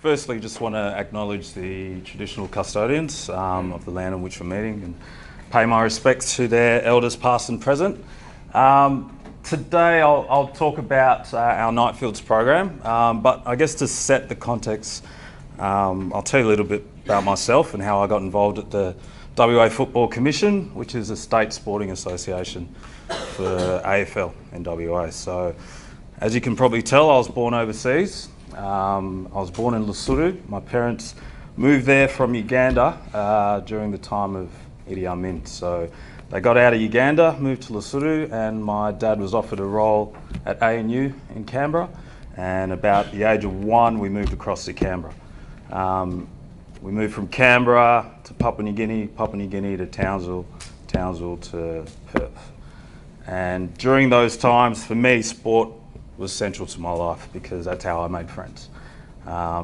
Firstly, just want to acknowledge the traditional custodians of the land on which we're meeting and pay my respects to their elders past and present. Today I'll talk about our Nightfields program, but I guess to set the context, I'll tell you a little bit about myself and how I got involved at the WA Football Commission, which is a state sporting association for AFL in WA. So, as you can probably tell, I was born overseas. I was born in Lesotho. My parents moved there from Uganda during the time of Idi Amin. So they got out of Uganda, moved to Lesotho, and my dad was offered a role at ANU in Canberra. And about the age of 1, we moved across to Canberra. We moved from Canberra to Papua New Guinea to Townsville, Townsville to Perth. And during those times, for me, sport was central to my life because that's how I made friends.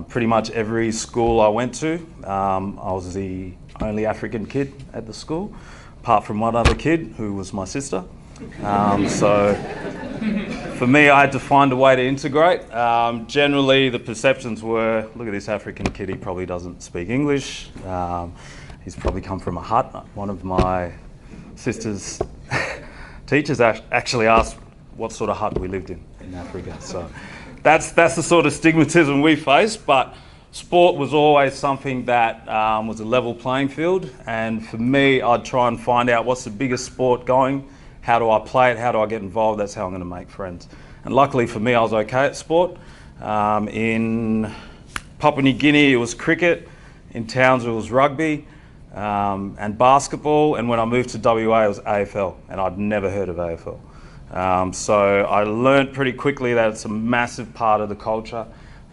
Pretty much every school I went to, I was the only African kid at the school, apart from one other kid who was my sister. So for me, I had to find a way to integrate. Generally, the perceptions were, look at this African kid, he probably doesn't speak English. He's probably come from a hut. One of my sister's teachers actually asked what sort of hut we lived in Africa. So that's the sort of stigmatism we faced, but sport was always something that was a level playing field. And for me, I'd try and find out what's the biggest sport going. How do I play it? How do I get involved? That's how I'm going to make friends. And luckily for me, I was okay at sport. In Papua New Guinea, it was cricket. In Townsville, it was rugby and basketball. And when I moved to WA, it was AFL. And I'd never heard of AFL. So I learned pretty quickly that it's a massive part of the culture.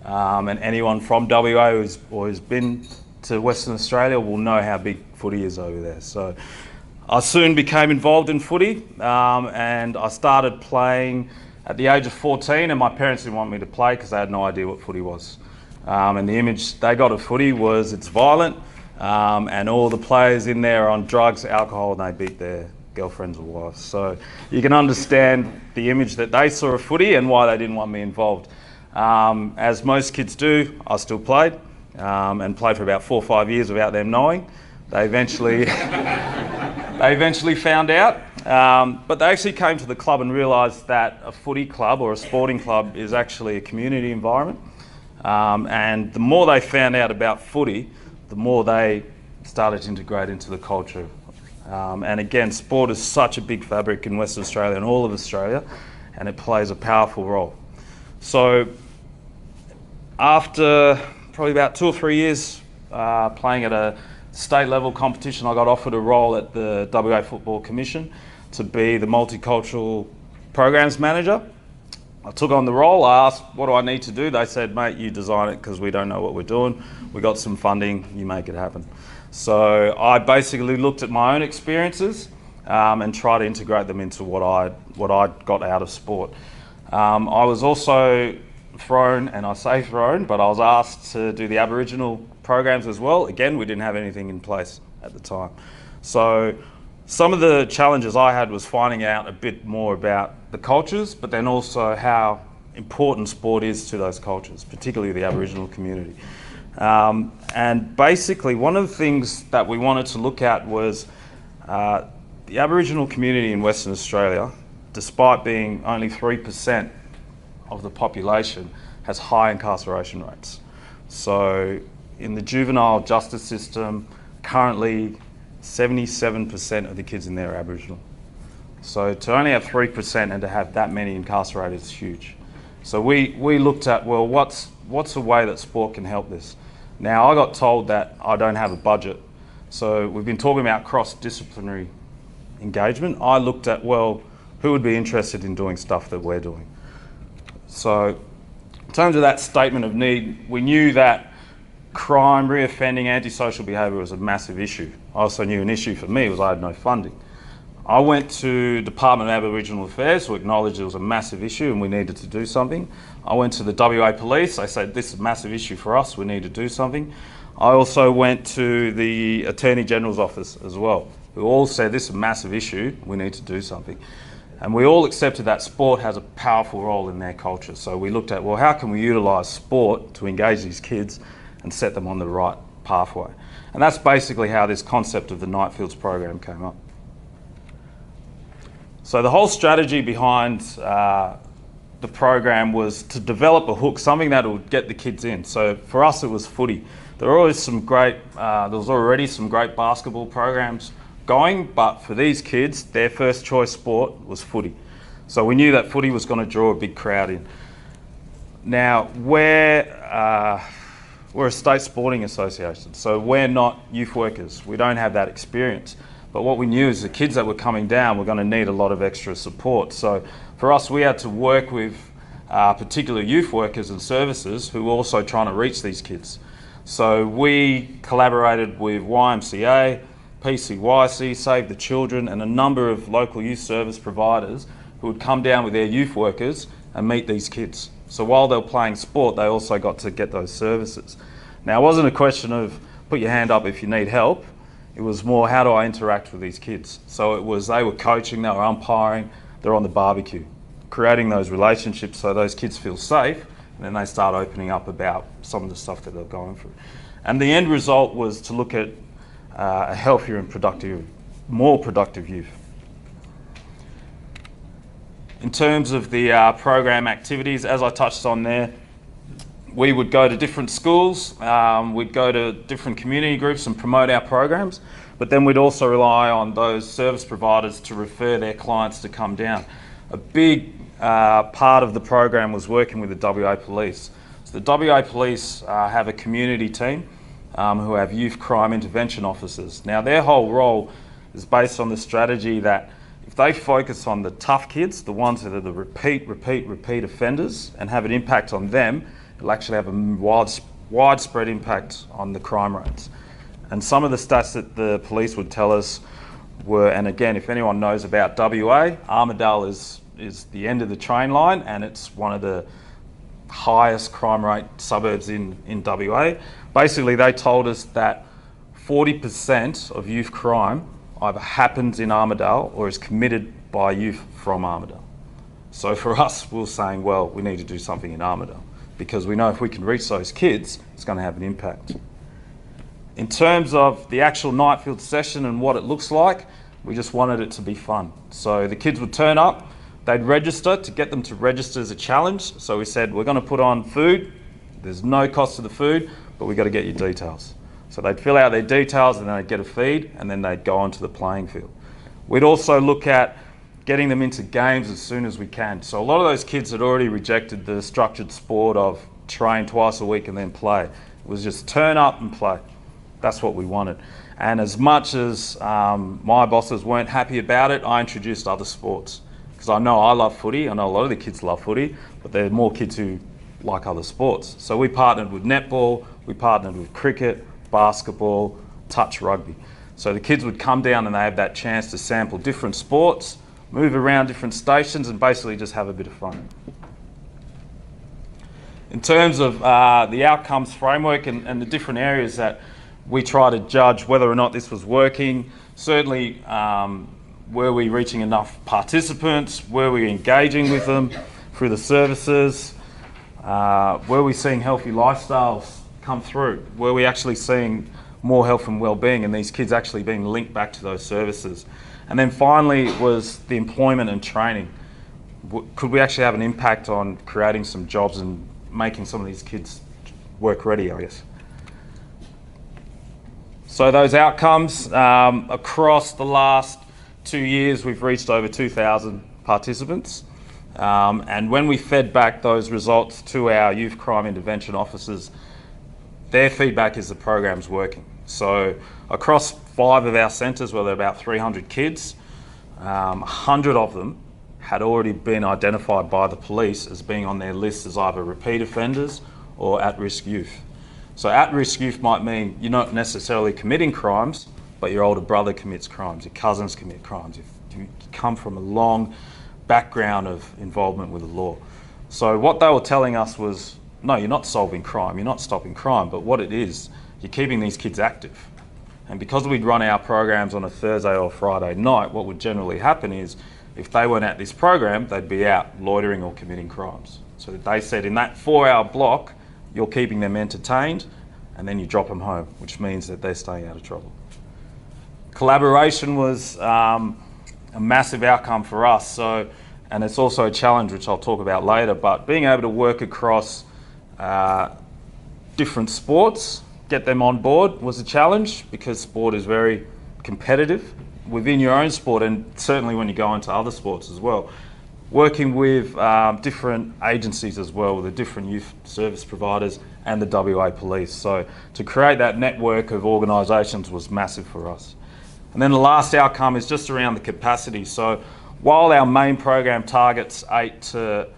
And anyone from WA who's been to Western Australia will know how big footy is over there. So I soon became involved in footy, and I started playing at the age of 14, and my parents didn't want me to play because they had no idea what footy was. And the image they got of footy was it's violent, and all the players in there are on drugs, alcohol, and they beat their girlfriends or wives. So you can understand the image that they saw of footy and why they didn't want me involved. As most kids do, I still played, and played for about 4 or 5 years without them knowing. They eventually found out, but they actually came to the club and realised that a footy club or a sporting club is actually a community environment. And the more they found out about footy, the more they started to integrate into the culture. And again, sport is such a big fabric in Western Australia and all of Australia, and it plays a powerful role. So after probably about 2 or 3 years playing at a state level competition, I got offered a role at the WA Football Commission to be the Multicultural Programs Manager. I took on the role. I asked, what do I need to do? They said, mate, you design it because we don't know what we're doing. We got some funding, you make it happen. So I basically looked at my own experiences and tried to integrate them into what I got out of sport. I was also thrown, and I say thrown, but I was asked to do the Aboriginal programs as well. Again, we didn't have anything in place at the time. So some of the challenges I had was finding out a bit more about the cultures, but then also how important sport is to those cultures, particularly the Aboriginal community. And basically, one of the things that we wanted to look at was the Aboriginal community in Western Australia, despite being only 3% of the population, has high incarceration rates. So in the juvenile justice system, currently 77% of the kids in there are Aboriginal. So to only have 3% and to have that many incarcerated is huge. So we looked at, well, what's a way that sport can help this? Now, I got told that I don't have a budget. So we've been talking about cross-disciplinary engagement. I looked at, well, who would be interested in doing stuff that we're doing? So in terms of that statement of need, we knew that crime, reoffending, antisocial behaviour was a massive issue. I also knew an issue for me was I had no funding. I went to Department of Aboriginal Affairs who acknowledged it was a massive issue and we needed to do something. I went to the WA Police, they said this is a massive issue for us, we need to do something. I also went to the Attorney General's office as well, who all said this is a massive issue, we need to do something. And we all accepted that sport has a powerful role in their culture. So we looked at, well, how can we utilise sport to engage these kids and set them on the right pathway? And that's basically how this concept of the Nightfields program came up. So the whole strategy behind the program was to develop a hook, something that would get the kids in. So for us, it was footy. There was already some great basketball programs going, but for these kids, their first choice sport was footy. So we knew that footy was going to draw a big crowd in. Now, we're a state sporting association, so we're not youth workers. We don't have that experience. But what we knew is the kids that were coming down were going to need a lot of extra support. So for us, we had to work with particular youth workers and services who were also trying to reach these kids. So we collaborated with YMCA, PCYC, Save the Children, and a number of local youth service providers who would come down with their youth workers and meet these kids. So while they were playing sport, they also got to get those services. Now, it wasn't a question of put your hand up if you need help. It was more, how do I interact with these kids? So it was, they were coaching, they were umpiring, they're on the barbecue, creating those relationships so those kids feel safe, and then they start opening up about some of the stuff that they're going through. And the end result was to look at a healthier and productive, more productive youth. In terms of the program activities, as I touched on there, we would go to different schools, we'd go to different community groups and promote our programs, but then we'd also rely on those service providers to refer their clients to come down. A big part of the program was working with the WA Police. So the WA Police have a community team who have youth crime intervention officers. Now, their whole role is based on the strategy that if they focus on the tough kids, the ones that are the repeat offenders, and have an impact on them, it'll actually have a widespread impact on the crime rates. And some of the stats that the police would tell us were, and again, if anyone knows about WA, Armidale is the end of the train line, and it's one of the highest crime rate suburbs in WA. Basically, they told us that 40% of youth crime either happens in Armidale or is committed by youth from Armidale. So for us, we were saying, well, we need to do something in Armidale, because we know if we can reach those kids, it's going to have an impact. In terms of the actual Nightfield session and what it looks like, we just wanted it to be fun. So the kids would turn up, they'd register. To get them to register as a challenge, so we said, we're going to put on food. There's no cost to the food, but we've got to get your details. So they'd fill out their details and then they'd get a feed, and then they'd go onto the playing field. We'd also look at getting them into games as soon as we can. So a lot of those kids had already rejected the structured sport of train twice a week and then play. It was just turn up and play. That's what we wanted. And as much as my bosses weren't happy about it, I introduced other sports. Because I know I love footy, I know a lot of the kids love footy, but there are more kids who like other sports. So we partnered with netball, we partnered with cricket, basketball, touch rugby. So the kids would come down and they have that chance to sample different sports, move around different stations, and basically just have a bit of fun. In terms of the outcomes framework and the different areas that we try to judge whether or not this was working, certainly were we reaching enough participants, were we engaging with them through the services, were we seeing healthy lifestyles come through, were we actually seeing more health and well-being and these kids actually being linked back to those services. And then finally was the employment and training. Could we actually have an impact on creating some jobs and making some of these kids work ready, I guess. So those outcomes, across the last 2 years, we've reached over 2,000 participants. And when we fed back those results to our youth crime intervention officers, their feedback is the program's working. So across 5 of our centres, where there are about 300 kids, 100 of them had already been identified by the police as being on their list as either repeat offenders or at-risk youth. So at-risk youth might mean you're not necessarily committing crimes, but your older brother commits crimes, your cousins commit crimes. You come from a long background of involvement with the law. So what they were telling us was, no, you're not solving crime, you're not stopping crime, but what it is, you're keeping these kids active. And because we'd run our programs on a Thursday or Friday night, what would generally happen is if they weren't at this program, they'd be out loitering or committing crimes. So they said in that 4-hour block, you're keeping them entertained, and then you drop them home, which means that they're staying out of trouble. Collaboration was a massive outcome for us. So, and it's also a challenge, which I'll talk about later, but being able to work across different sports, get them on board was a challenge, because sport is very competitive within your own sport, and certainly when you go into other sports as well. Working with different agencies as well, with the different youth service providers and the WA Police. So to create that network of organisations was massive for us. And then the last outcome is just around the capacity. So while our main program targets 8 to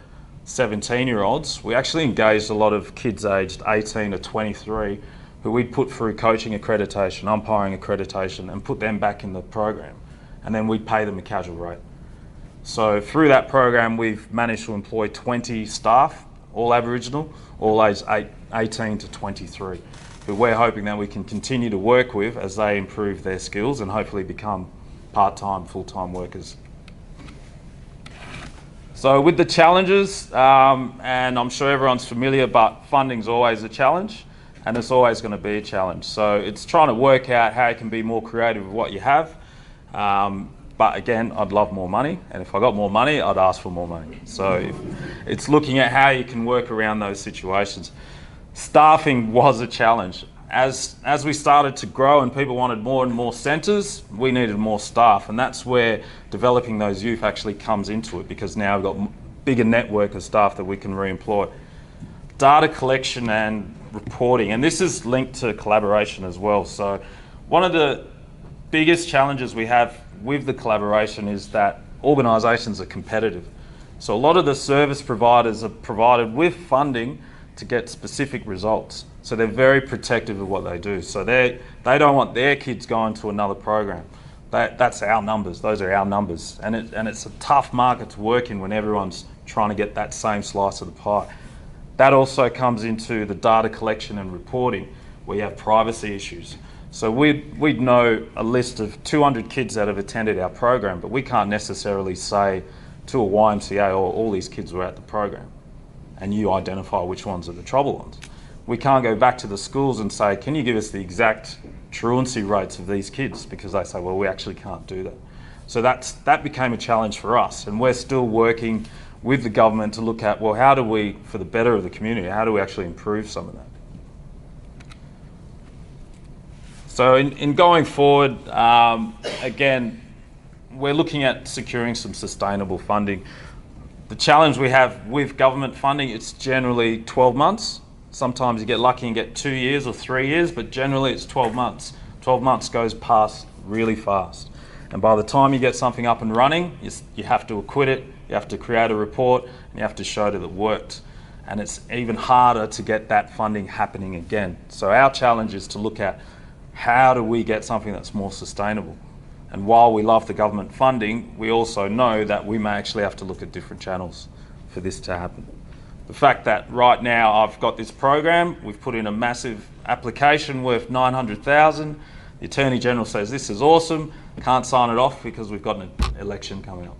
17-year-olds, we actually engaged a lot of kids aged 18 to 23 who we'd put through coaching accreditation, umpiring accreditation, and put them back in the program. And then we'd pay them a casual rate. So through that program, we've managed to employ 20 staff, all Aboriginal, all aged 18 to 23, who we're hoping that we can continue to work with as they improve their skills and hopefully become part-time, full-time workers. So with the challenges, and I'm sure everyone's familiar, but funding's always a challenge, and it's always going to be a challenge. So it's trying to work out how you can be more creative with what you have. But again, I'd love more money, and if I got more money, I'd ask for more money. So it's looking at how you can work around those situations. Staffing was a challenge. As we started to grow and people wanted more and more centres, we needed more staff, and that's where developing those youth actually comes into it, because now we've got a bigger network of staff that we can re-employ. Data collection and reporting, and this is linked to collaboration as well. So one of the biggest challenges we have with the collaboration is that organisations are competitive. So a lot of the service providers are provided with funding to get specific results. So they're very protective of what they do. So they don't want their kids going to another program. That's our numbers. Those are our numbers. And it's a tough market to work in when everyone's trying to get that same slice of the pie. That also comes into the data collection and reporting, where you have privacy issues. So we'd know a list of 200 kids that have attended our program, but we can't necessarily say to a YMCA, oh, all these kids were at the program, and you identify which ones are the trouble ones. We can't go back to the schools and say, can you give us the exact truancy rates of these kids? Because they say, well, we actually can't do that. So that became a challenge for us, and we're still working with the government to look at, well, how do we, for the better of the community, how do we actually improve some of that? So in going forward, again, we're looking at securing some sustainable funding. The challenge we have with government funding, it's generally 12 months. Sometimes you get lucky and get 2 years or 3 years, but generally it's 12 months. 12 months goes past really fast. And by the time you get something up and running, you have to acquit it, you have to create a report, and you have to show that it worked. And it's even harder to get that funding happening again. So our challenge is to look at, how do we get something that's more sustainable? And while we love the government funding, we also know that we may actually have to look at different channels for this to happen. The fact that right now I've got this program, we've put in a massive application worth $900,000. The Attorney General says this is awesome, can't sign it off because we've got an election coming up.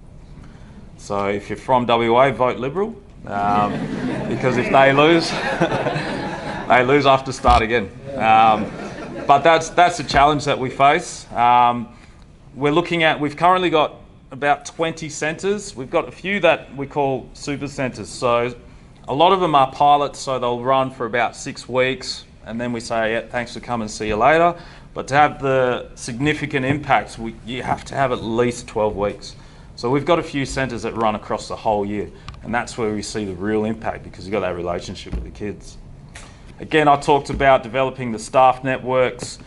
So if you're from WA, vote Liberal, because if they lose, they lose, I have to start again. But that's a challenge that we face. We're looking at, we've currently got about 20 centres. We've got a few that we call super centres. So a lot of them are pilots, so they'll run for about 6 weeks, and then we say, yeah, thanks for coming, see you later. But to have the significant impacts, you have to have at least 12 weeks. So we've got a few centres that run across the whole year, and that's where we see the real impact, because you've got that relationship with the kids. Again, I talked about developing the staff networks,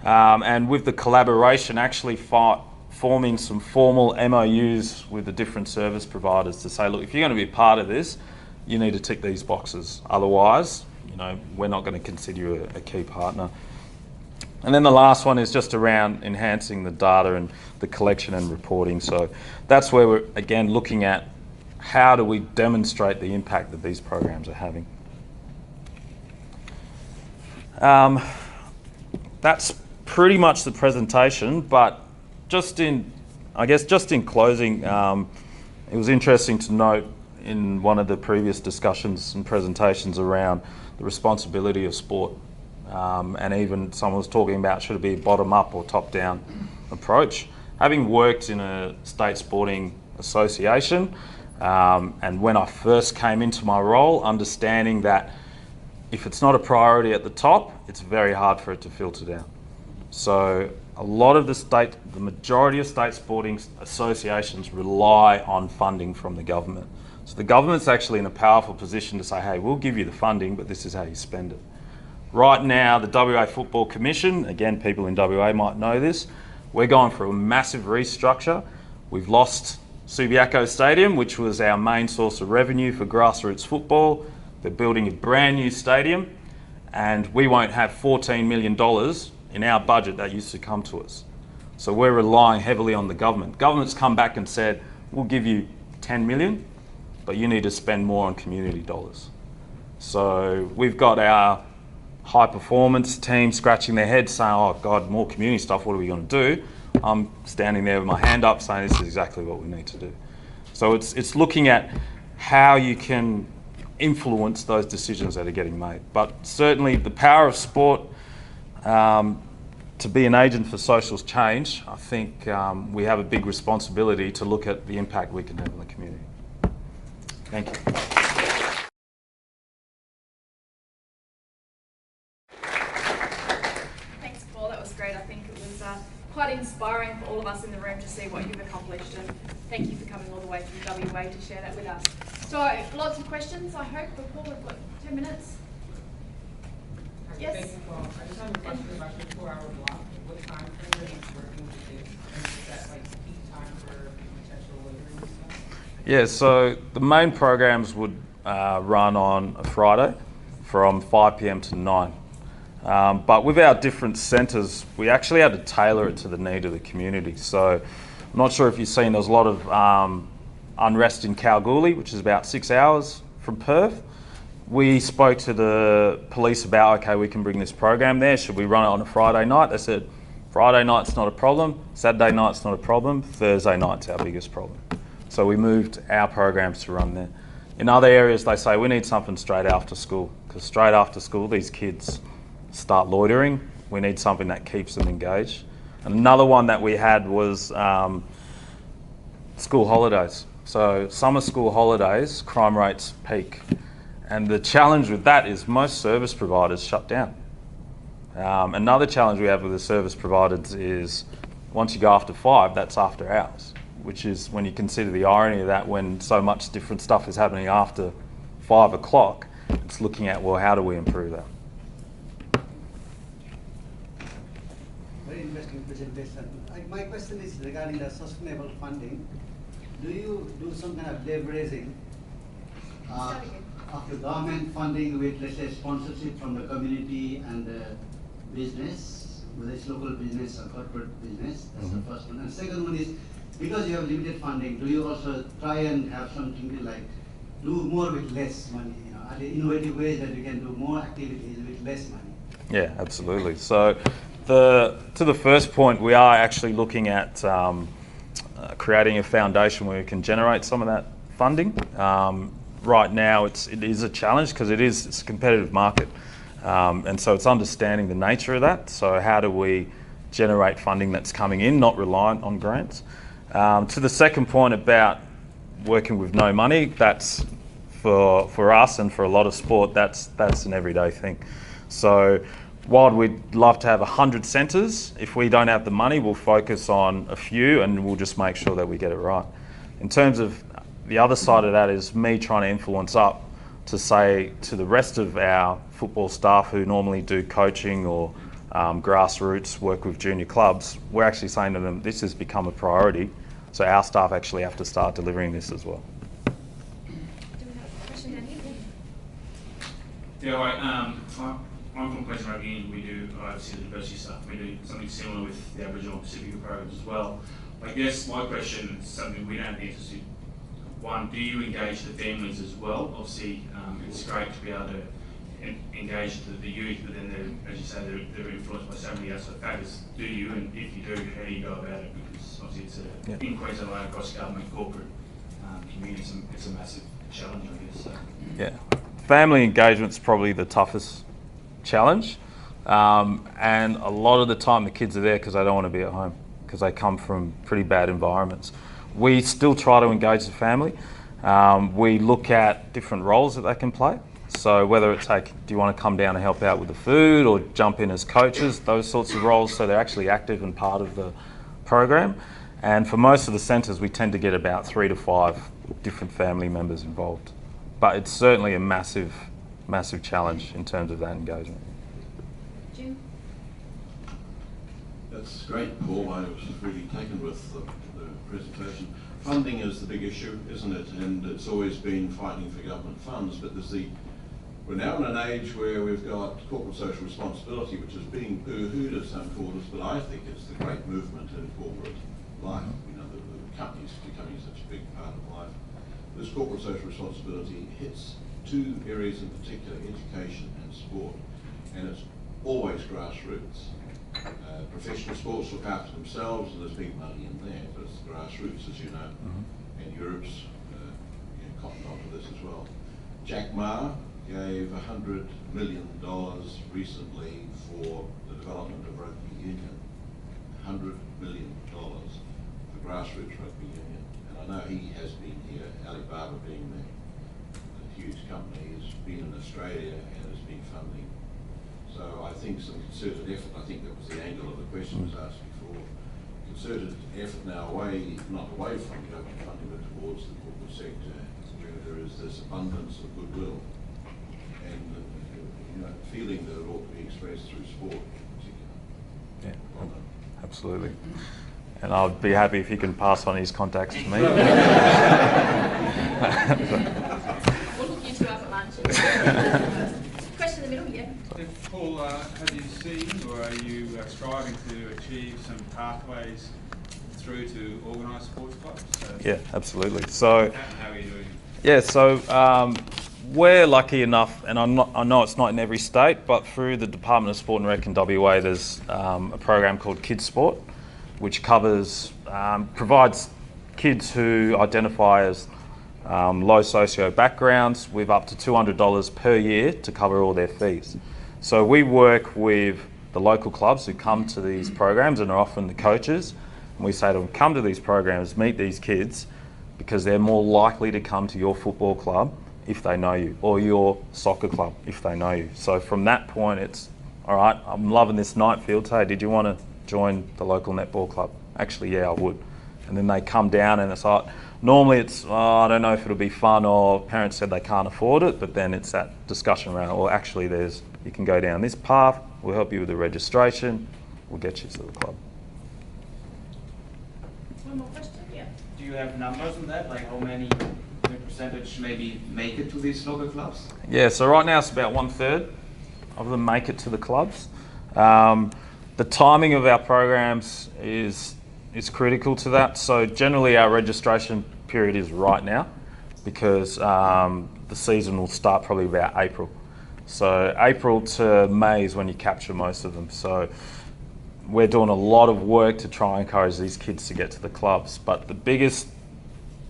and with the collaboration, actually forming some formal MOUs with the different service providers to say, look, if you're going to be part of this, you need to tick these boxes. Otherwise, we're not going to consider you a key partner. And then the last one is just around enhancing the data and the collection and reporting. So that's where we're, again, looking at how do we demonstrate the impact that these programs are having. That's pretty much the presentation, but just in I guess just in closing, it was interesting to note in one of the previous discussions and presentations around the responsibility of sport. And even someone was talking about should it be a bottom-up or top-down approach. Having worked in a state sporting association, and when I first came into my role, understanding that if it's not a priority at the top, it's very hard for it to filter down. So a lot of the majority of state sporting associations rely on funding from the government. So the government's actually in a powerful position to say, hey, we'll give you the funding, but this is how you spend it. Right now, the WA Football Commission, again, people in WA might know this, we're going through a massive restructure. We've lost Subiaco Stadium, which was our main source of revenue for grassroots football. They're building a brand new stadium, and we won't have $14 million in our budget that used to come to us. So we're relying heavily on the government. Government's come back and said, we'll give you 10 million, but you need to spend more on community dollars. So we've got our high performance team scratching their heads saying, oh God, more community stuff, what are we going to do? I'm standing there with my hand up saying this is exactly what we need to do. So it's looking at how you can influence those decisions that are getting made. But certainly the power of sport to be an agent for social change, I think we have a big responsibility to look at the impact we can have on the community. Thank you. Thanks, Paul. That was great. I think it was quite inspiring for all of us in the room to see what you've accomplished, and thank you for coming all the way from WA to share that with us. So, lots of questions, I hope, before we've got 10 minutes. Yes? Thank you, Paul. I just have a question about your 4-hour block. What time frame are you working with kids? And is that like peak time for potential loitering and stuff? Yeah, so the main programs would run on a Friday from 5 p.m. to 9. But with our different centres, we actually had to tailor it to the need of the community. So I'm not sure if you've seen, there's a lot of unrest in Kalgoorlie, which is about 6 hours from Perth. We spoke to the police about, okay, we can bring this program there. Should we run it on a Friday night? They said, Friday night's not a problem. Saturday night's not a problem. Thursday night's our biggest problem. So we moved our programs to run there. In other areas, they say we need something straight after school, because straight after school, these kids start loitering. We need something that keeps them engaged. And another one that we had was school holidays. So summer school holidays, crime rates peak. And the challenge with that is most service providers shut down. Another challenge we have with the service providers is once you go after 5, that's after hours, which is when you consider the irony of that, when so much different stuff is happening after 5 o'clock, it's looking at, well, how do we improve that? Very interesting presentation. My question is regarding the sustainable funding. Do you do some kind of leveraging of the government funding with, let's say, sponsorship from the community and the business, whether it's local business or corporate business? That's the first one. And second one is, because you have limited funding, do you also try and have something like do more with less money? You know, are there innovative ways that you can do more activities with less money? Yeah, absolutely. So to the first point, we are actually looking at creating a foundation where we can generate some of that funding. Right now, it is a challenge because it's a competitive market, and so it's understanding the nature of that. So how do we generate funding that's coming in, not reliant on grants? To the second point about working with no money, that's for us and for a lot of sport, that's an everyday thing. So while we'd love to have 100 centres, if we don't have the money, we'll focus on a few and we'll just make sure that we get it right. In terms of the other side of that is me trying to influence up to say to the rest of our football staff who normally do coaching or grassroots work with junior clubs, we're actually saying to them, this has become a priority, so our staff actually have to start delivering this as well. Do we have a question down here? Yeah, all right. I'm from Queensland Rugby and we do oversee the diversity stuff. We do something similar with the Aboriginal and Pacific programs as well. I guess my question is something we don't have the answers to. One, do you engage the families as well? Obviously, it's great to be able to engage the youth, but then, as you say, they're influenced by so many outside factors. Do you, and if you do, how do you go about it? Because obviously it's Yeah. in Queensland and across government, corporate communities, it's a massive challenge, I guess. So. Yeah, family engagement's probably the toughest challenge, and a lot of the time the kids are there because they don't want to be at home because they come from pretty bad environments. We still try to engage the family. We look at different roles that they can play. So whether it's like, do you want to come down and help out with the food or jump in as coaches, those sorts of roles, so they're actually active and part of the program. And for most of the centres, we tend to get about 3 to 5 different family members involved. But it's certainly a massive, massive challenge in terms of that engagement. Jim? That's great, Paul. I was really taken with the presentation. Funding is the big issue, isn't it? And it's always been fighting for government funds, but we're now in an age where we've got corporate social responsibility, which is being poo-hooed at some quarters, but I think it's the great movement in corporate life. You know, the companies becoming such a big part of life. This corporate social responsibility hits 2 areas in particular, education and sport, and it's always grassroots. Professional sports look after themselves, and there's big money in there, but it's grassroots, as you know, and Europe's cottoned onto this as well. Jack Ma gave $100 million recently for the development of rugby union. $100 million for grassroots rugby union. And I know he has been here, Alibaba being the huge company, has been in Australia and has been funding. So I think some concerted effort, I think that was the angle of the question was asked before, concerted effort now not away from government funding, but towards the corporate sector, where there is this abundance of goodwill and feeling that it ought to be expressed through sport in particular. Yeah, Well done. absolutely. And I'd be happy if he can pass on his contacts to me. We'll look you two up at lunch. Question in the middle, yeah. Paul, have you seen or are you striving to achieve some pathways through to organised sports clubs? Yeah, absolutely. So, how are you doing? yeah, so we're lucky enough, and I know it's not in every state, but through the Department of Sport and Rec in WA, there's a program called Kids Sport, which covers, provides kids who identify as low socio backgrounds with up to $200 per year to cover all their fees. So we work with the local clubs who come to these programs and are often the coaches, and we say to them, come to these programs, meet these kids, because they're more likely to come to your football club if they know you, or your soccer club if they know you. So from that point, it's, all right, I'm loving this Nightfields, hey, did you want to join the local netball club? Actually, yeah, I would. And then they come down and it's like, normally it's, I don't know if it'll be fun, or parents said they can't afford it, but then it's that discussion around, well, actually you can go down this path, we'll help you with the registration, we'll get you to the club. One more question, yeah. Do you have numbers on that, like how many the percentage maybe make it to these local clubs? Yeah, so right now it's about 1/3 of them make it to the clubs. The timing of our programs is critical to that. So generally our registration period is right now, because the season will start probably about April. So April to May is when you capture most of them. So we're doing a lot of work to try and encourage these kids to get to the clubs. But the biggest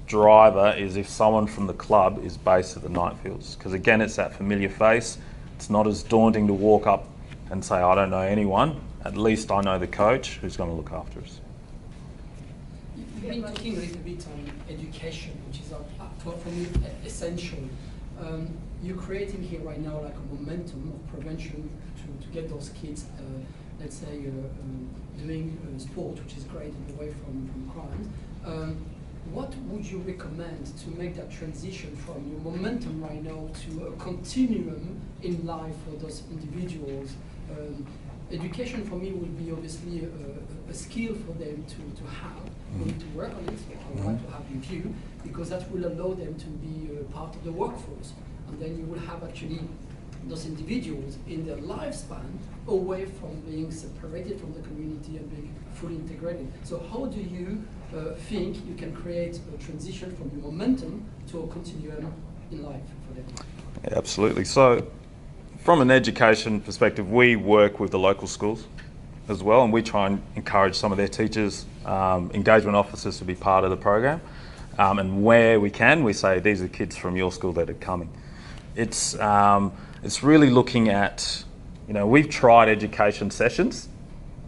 driver is if someone from the club is based at the Nightfields, because again, it's that familiar face. It's not as daunting to walk up and say, I don't know anyone. At least I know the coach who's going to look after us. You've been talking a little bit on education, which is for me essential. You're creating here right now like a momentum of prevention to get those kids, let's say, doing sport, which is great and away from crime. What would you recommend to make that transition from your momentum right now to a continuum in life for those individuals? Education for me will be obviously a skill for them to have. We need to work on it, so I would like to have in view, because that will allow them to be part of the workforce. And then you will have actually those individuals in their lifespan away from being separated from the community and being fully integrated. So how do you think you can create a transition from your momentum to a continuum in life for them? Yeah, absolutely. So from an education perspective, we work with the local schools. as well, and we try and encourage some of their teachers, engagement officers, to be part of the program. And where we can, we say, these are kids from your school that are coming. It's really looking at, we've tried education sessions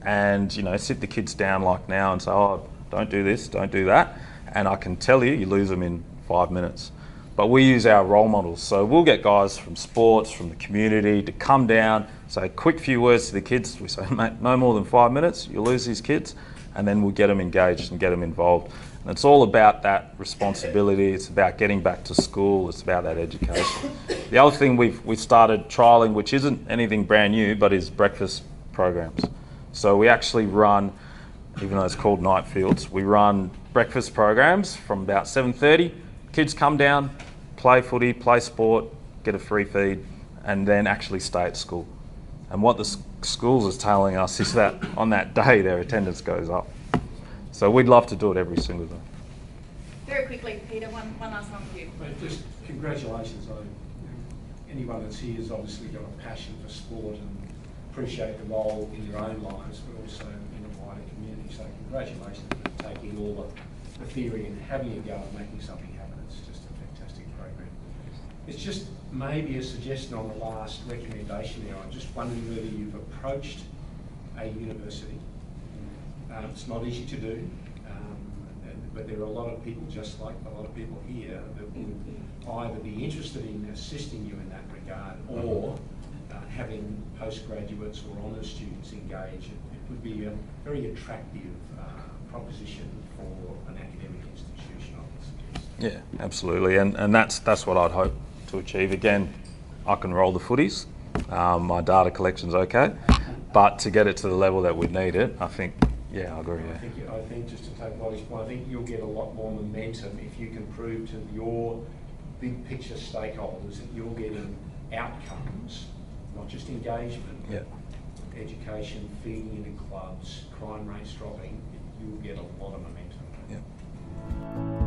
and, sit the kids down like now and say, oh, don't do this, don't do that. And I can tell you lose them in 5 minutes. But we use our role models. So we'll get guys from sports, from the community to come down, say a quick few words to the kids. We say, mate, no more than 5 minutes, you'll lose these kids. And then we'll get them engaged and get them involved. And it's all about that responsibility. It's about getting back to school. It's about that education. The other thing we've started trialling, which isn't anything brand new, but is breakfast programs. So we actually run, even though it's called Nightfields, we run breakfast programs from about 7:30. Kids come down, play footy, play sport, get a free feed, and then actually stay at school. And what the schools is telling us is that on that day their attendance goes up. So we'd love to do it every single day. Very quickly, Peter, one last one for you. Just congratulations. Anyone that's here has obviously got a passion for sport and appreciate the role in your own lives, but also in the wider community. So congratulations for taking all the theory and having a go at making something happen. It's just a fantastic program. It's just maybe a suggestion on the last recommendation there. I'm just wondering whether you've approached a university. It's not easy to do, but there are a lot of people, just like a lot of people here, that would either be interested in assisting you in that regard or having postgraduates or honours students engage. It would be a very attractive proposition for an academic institution, I would suggest. Yeah, absolutely, and that's what I'd hope to achieve. Again, I can roll the footies, my data collection's okay, but to get it to the level that we need it, I think, yeah, I agree. Yeah. I think just to take Lottie's point, I think you'll get a lot more momentum if you can prove to your big picture stakeholders that you're getting outcomes, not just engagement, Yeah. education, feeding into clubs, crime rates dropping. You'll get a lot of momentum. Yeah.